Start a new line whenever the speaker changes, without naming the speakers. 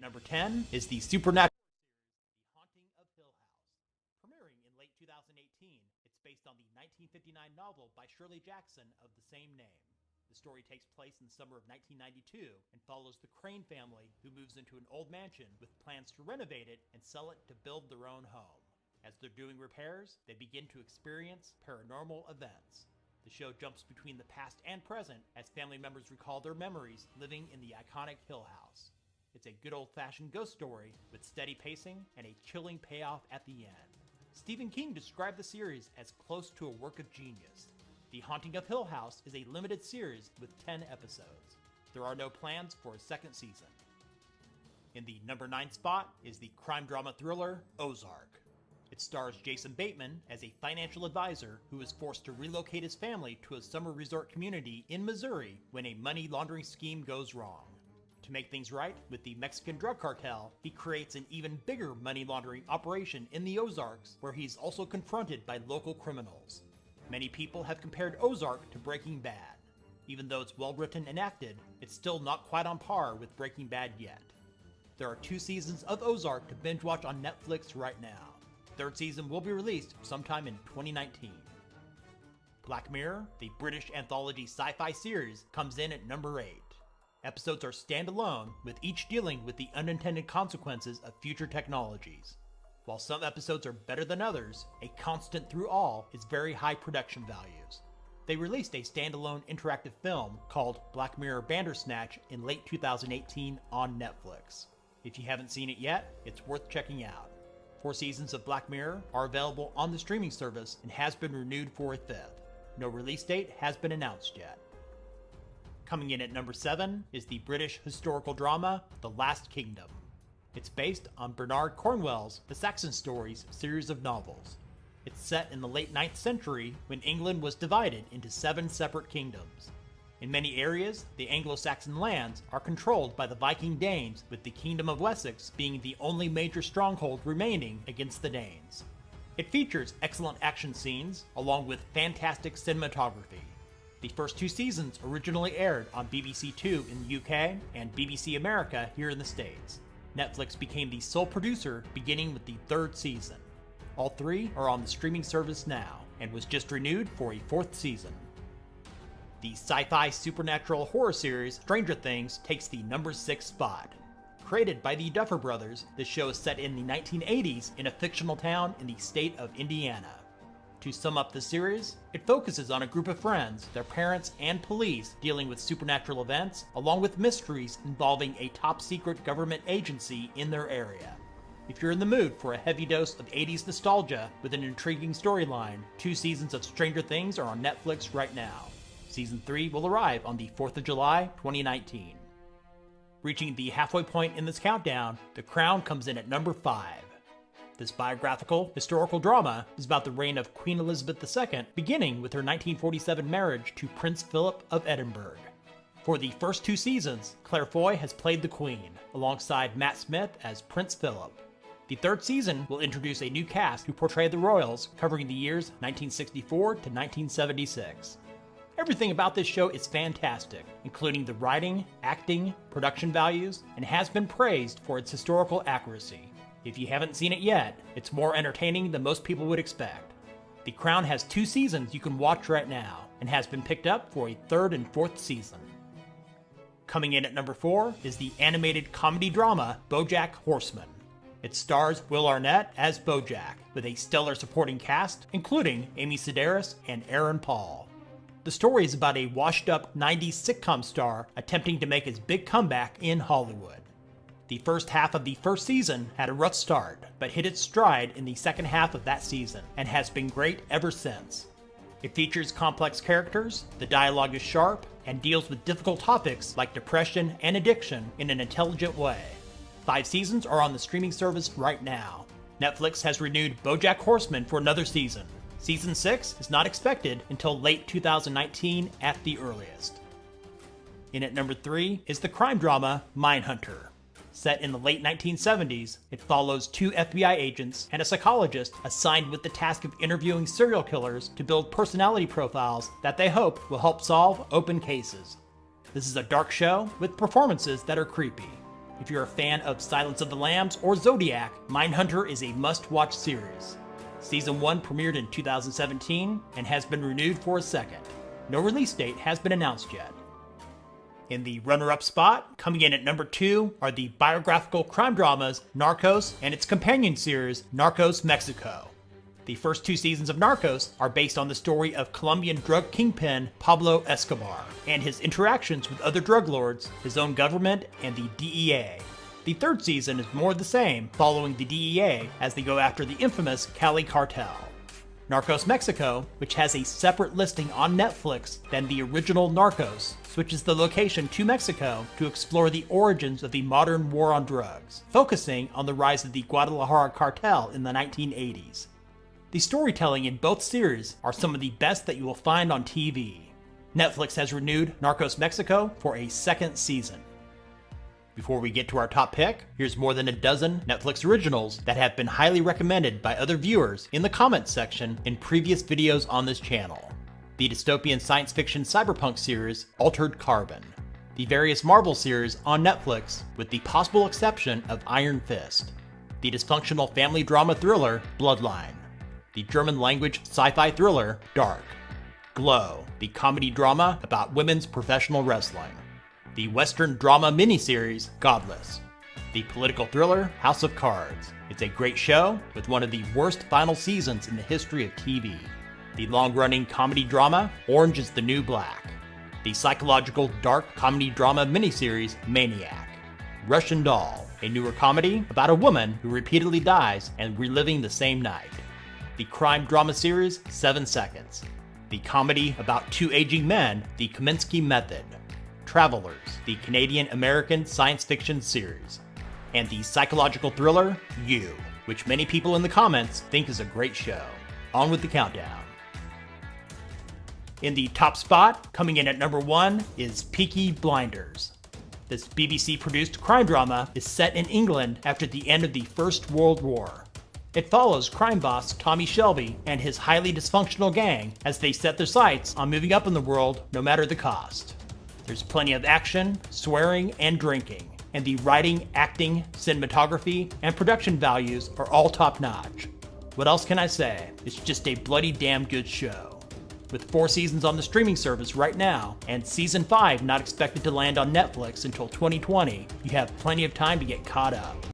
Number 10 is the supernatural series, The Haunting of Hill House. Premiering in late 2018, it's based on the 1959 novel by Shirley Jackson of the same name. The story takes place in the summer of 1992 and follows the Crane family, who moves into an old mansion with plans to renovate it and sell it to build their own home. As they're doing repairs, they begin to experience paranormal events. The show jumps between the past and present as family members recall their memories living in the iconic Hill House. It's a good old-fashioned ghost story with steady pacing and a chilling payoff at the end. Stephen King described the series as close to a work of genius. The Haunting of Hill House is a limited series with 10 episodes. There are no plans for a second season. In the number 9 spot is the crime drama thriller Ozark. It stars Jason Bateman as a financial advisor who is forced to relocate his family to a summer resort community in Missouri when a money laundering scheme goes wrong. To make things right with the Mexican drug cartel, he creates an even bigger money laundering operation in the Ozarks, where he's also confronted by local criminals. Many people have compared Ozark to Breaking Bad. Even though it's well written and acted, it's still not quite on par with Breaking Bad yet. There are 2 seasons of Ozark to binge watch on Netflix right now. The 3rd season will be released sometime in 2019. Black Mirror, the British anthology sci-fi series, comes in at number 8. Episodes are standalone, with each dealing with the unintended consequences of future technologies. While some episodes are better than others, a constant through all is very high production values. They released a standalone interactive film called Black Mirror Bandersnatch in late 2018 on Netflix. If you haven't seen it yet, it's worth checking out. 4 seasons of Black Mirror are available on the streaming service and has been renewed for a 5th. No release date has been announced yet. Coming in at number 7 is the British historical drama The Last Kingdom. It's based on Bernard Cornwell's The Saxon Stories series of novels. It's set in the late 9th century when England was divided into 7 separate kingdoms. In many areas, the Anglo-Saxon lands are controlled by the Viking Danes, with the Kingdom of Wessex being the only major stronghold remaining against the Danes. It features excellent action scenes, along with fantastic cinematography. The first 2 seasons originally aired on BBC Two in the UK and BBC America here in the States. Netflix became the sole producer beginning with the 3rd season. All 3 are on the streaming service now, and was just renewed for a 4th season. The sci-fi supernatural horror series Stranger Things takes the number 6 spot. Created by the Duffer Brothers, the show is set in the 1980s in a fictional town in the state of Indiana. To sum up the series, it focuses on a group of friends, their parents, and police dealing with supernatural events, along with mysteries involving a top-secret government agency in their area. If you're in the mood for a heavy dose of 80s nostalgia with an intriguing storyline, 2 seasons of Stranger Things are on Netflix right now. Season 3 will arrive on the 4th of July, 2019. Reaching the halfway point in this countdown, The Crown comes in at number 5. This biographical, historical drama is about the reign of Queen Elizabeth II, beginning with her 1947 marriage to Prince Philip of Edinburgh. For the first 2 seasons, Claire Foy has played the Queen, alongside Matt Smith as Prince Philip. The 3rd season will introduce a new cast who portray the royals, covering the years 1964 to 1976. Everything about this show is fantastic, including the writing, acting, production values, and has been praised for its historical accuracy. If you haven't seen it yet, it's more entertaining than most people would expect. The Crown has 2 seasons you can watch right now, and has been picked up for a 3rd and 4th season. Coming in at number 4 is the animated comedy drama BoJack Horseman. It stars Will Arnett as BoJack, with a stellar supporting cast, including Amy Sedaris and Aaron Paul. The story is about a washed-up 90s sitcom star attempting to make his big comeback in Hollywood. The first half of the 1st season had a rough start, but hit its stride in the second half of that season, and has been great ever since. It features complex characters, the dialogue is sharp, and deals with difficult topics like depression and addiction in an intelligent way. 5 seasons are on the streaming service right now. Netflix has renewed BoJack Horseman for another season. Season 6 is not expected until late 2019 at the earliest. In at number 3 is the crime drama Mindhunter. Set in the late 1970s, it follows 2 FBI agents and a psychologist assigned with the task of interviewing serial killers to build personality profiles that they hope will help solve open cases. This is a dark show with performances that are creepy. If you're a fan of Silence of the Lambs or Zodiac, Mindhunter is a must-watch series. Season 1 premiered in 2017 and has been renewed for a second. No release date has been announced yet. In the runner-up spot, coming in at number 2 are the biographical crime dramas Narcos and its companion series Narcos Mexico. The first 2 seasons of Narcos are based on the story of Colombian drug kingpin Pablo Escobar and his interactions with other drug lords, his own government, and the DEA. The 3rd season is more of the same, following the DEA as they go after the infamous Cali cartel. Narcos Mexico, which has a separate listing on Netflix than the original Narcos, switches the location to Mexico to explore the origins of the modern war on drugs, focusing on the rise of the Guadalajara cartel in the 1980s. The storytelling in both series are some of the best that you will find on TV. Netflix has renewed Narcos Mexico for a 2nd season. Before we get to our top pick, here's more than a dozen Netflix originals that have been highly recommended by other viewers in the comments section in previous videos on this channel. The dystopian science fiction cyberpunk series Altered Carbon. The various Marvel series on Netflix with the possible exception of Iron Fist. The dysfunctional family drama thriller Bloodline. The German language sci-fi thriller Dark. Glow, the comedy drama about women's professional wrestling. The Western drama miniseries Godless. The political thriller House of Cards. It's a great show with one of the worst final seasons in the history of TV. The long-running comedy drama Orange is the New Black. The psychological dark comedy drama miniseries Maniac. Russian Doll, a newer comedy about a woman who repeatedly dies and reliving the same night. The crime drama series 7 Seconds. The comedy about 2 aging men, The Kominsky Method. Travelers, the Canadian-American science fiction series. And the psychological thriller You, which many people in the comments think is a great show. On with the countdown. In the top spot, coming in at number 1, is Peaky Blinders. This BBC-produced crime drama is set in England after the end of the First World War. It follows crime boss Tommy Shelby and his highly dysfunctional gang as they set their sights on moving up in the world no matter the cost. There's plenty of action, swearing, and drinking, and the writing, acting, cinematography, and production values are all top-notch. What else can I say? It's just a bloody damn good show. With 4 seasons on the streaming service right now, and Season 5 not expected to land on Netflix until 2020, you have plenty of time to get caught up.